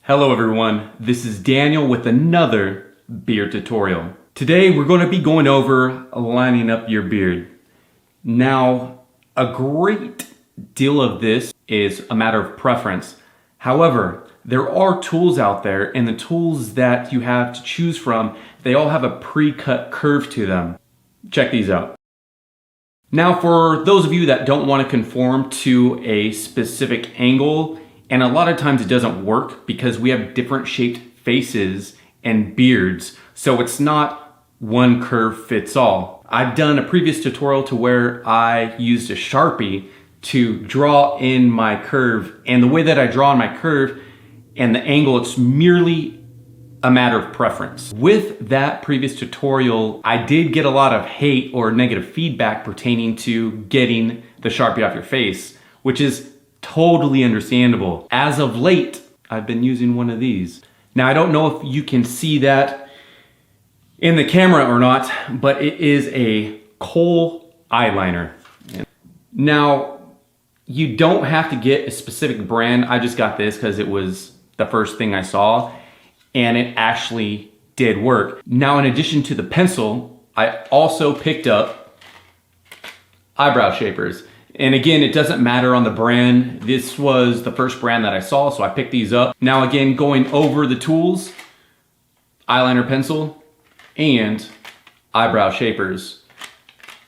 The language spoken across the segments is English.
Hello everyone, this is Daniel with another beard tutorial. Today we're going to be going over lining up your beard. Now, a great deal of this is a matter of preference. However, there are tools out there, and the tools that you have to choose from, they all have a pre-cut curve to them. Check these out. Now, for those of you that don't want to conform to a specific angle, and a lot of times it doesn't work because we have different shaped faces and beards, so it's not one curve fits all. I've done a previous tutorial to where I used a Sharpie to draw in my curve, and the way that I draw in my curve and the angle, it's merely a matter of preference. With that previous tutorial, I did get a lot of hate or negative feedback pertaining to getting the Sharpie off your face, which is totally understandable. As of late, I've been using one of these. Now, I don't know if you can see that in the camera or not, but it is a kohl eyeliner. Now, you don't have to get a specific brand. I just got this because it was the first thing I saw, and it actually did work. Now, in addition to the pencil, I also picked up eyebrow shapers. And again, it doesn't matter on the brand. This was the first brand that I saw, so I picked these up. Now again, going over the tools, eyeliner pencil and eyebrow shapers.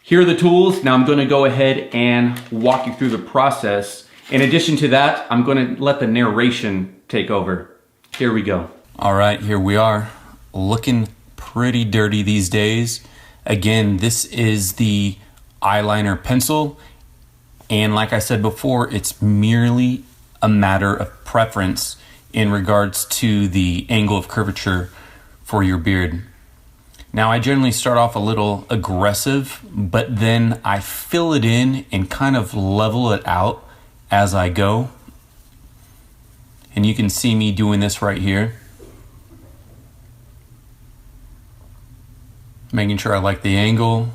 Here are the tools. Now I'm gonna go ahead and walk you through the process. In addition to that, I'm gonna let the narration take over. Here we go. All right, here we are, looking pretty dirty these days. Again, this is the eyeliner pencil. And like I said before, it's merely a matter of preference in regards to the angle of curvature for your beard. Now, I generally start off a little aggressive, but then I fill it in and kind of level it out as I go. And you can see me doing this right here. Making sure I like the angle.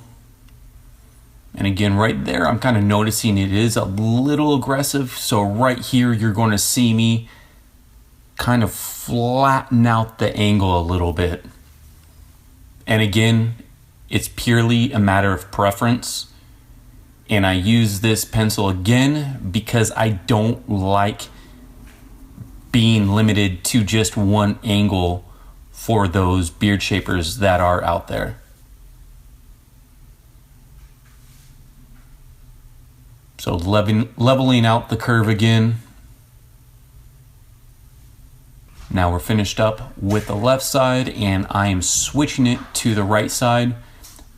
And again, right there, I'm kind of noticing it is a little aggressive. So right here, you're going to see me kind of flatten out the angle a little bit. And again, it's purely a matter of preference. And I use this pencil again because I don't like being limited to just one angle for those beard shapers that are out there. So leveling out the curve again. Now we're finished up with the left side, and I am switching it to the right side.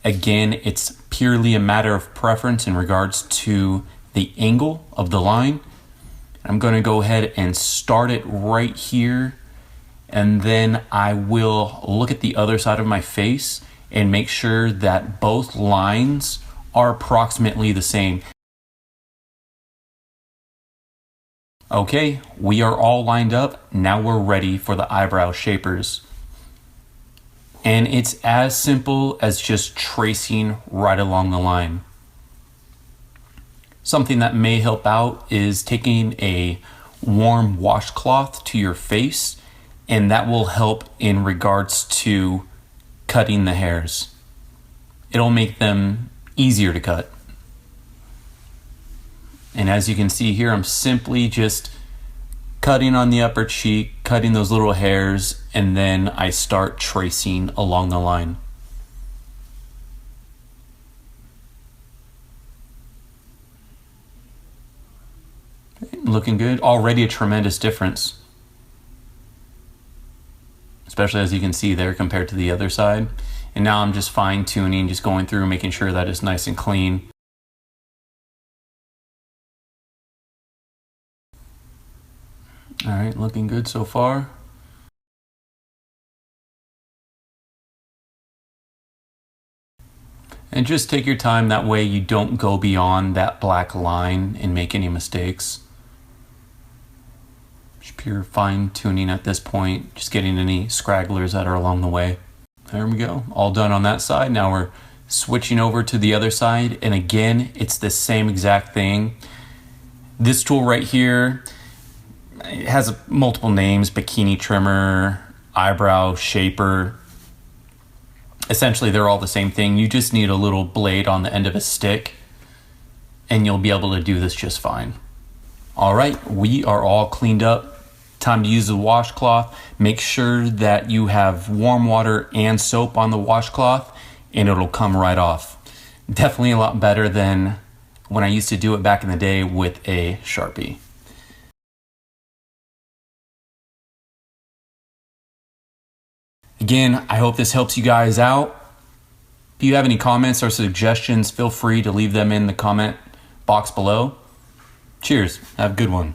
Again, it's purely a matter of preference in regards to the angle of the line. I'm going to go ahead and start it right here, and then I will look at the other side of my face and make sure that both lines are approximately the same. Okay, we are all lined up. Now we're ready for the eyebrow shapers. And it's as simple as just tracing right along the line. Something that may help out is taking a warm washcloth to your face, and that will help in regards to cutting the hairs. It'll make them easier to cut. And as you can see here, I'm simply just cutting on the upper cheek, cutting those little hairs, and then I start tracing along the line. Looking good. Already a tremendous difference, especially as you can see there compared to the other side. And now I'm just fine tuning, just going through, making sure that it's nice and clean. All right, looking good so far. And just take your time, that way you don't go beyond that black line and make any mistakes. Just pure fine tuning at this point, just getting any scragglers that are along the way. There we go, all done on that side. Now we're switching over to the other side, and again, it's the same exact thing. This tool right here, It has multiple names: bikini trimmer, eyebrow shaper. Essentially, they're all the same thing. You just need a little blade on the end of a stick, and you'll be able to do this just fine. All right, we are all cleaned up. Time to use the washcloth. Make sure that you have warm water and soap on the washcloth, and it'll come right off. Definitely a lot better than when I used to do it back in the day with a Sharpie. Again, I hope this helps you guys out. If you have any comments or suggestions, feel free to leave them in the comment box below. Cheers. Have a good one.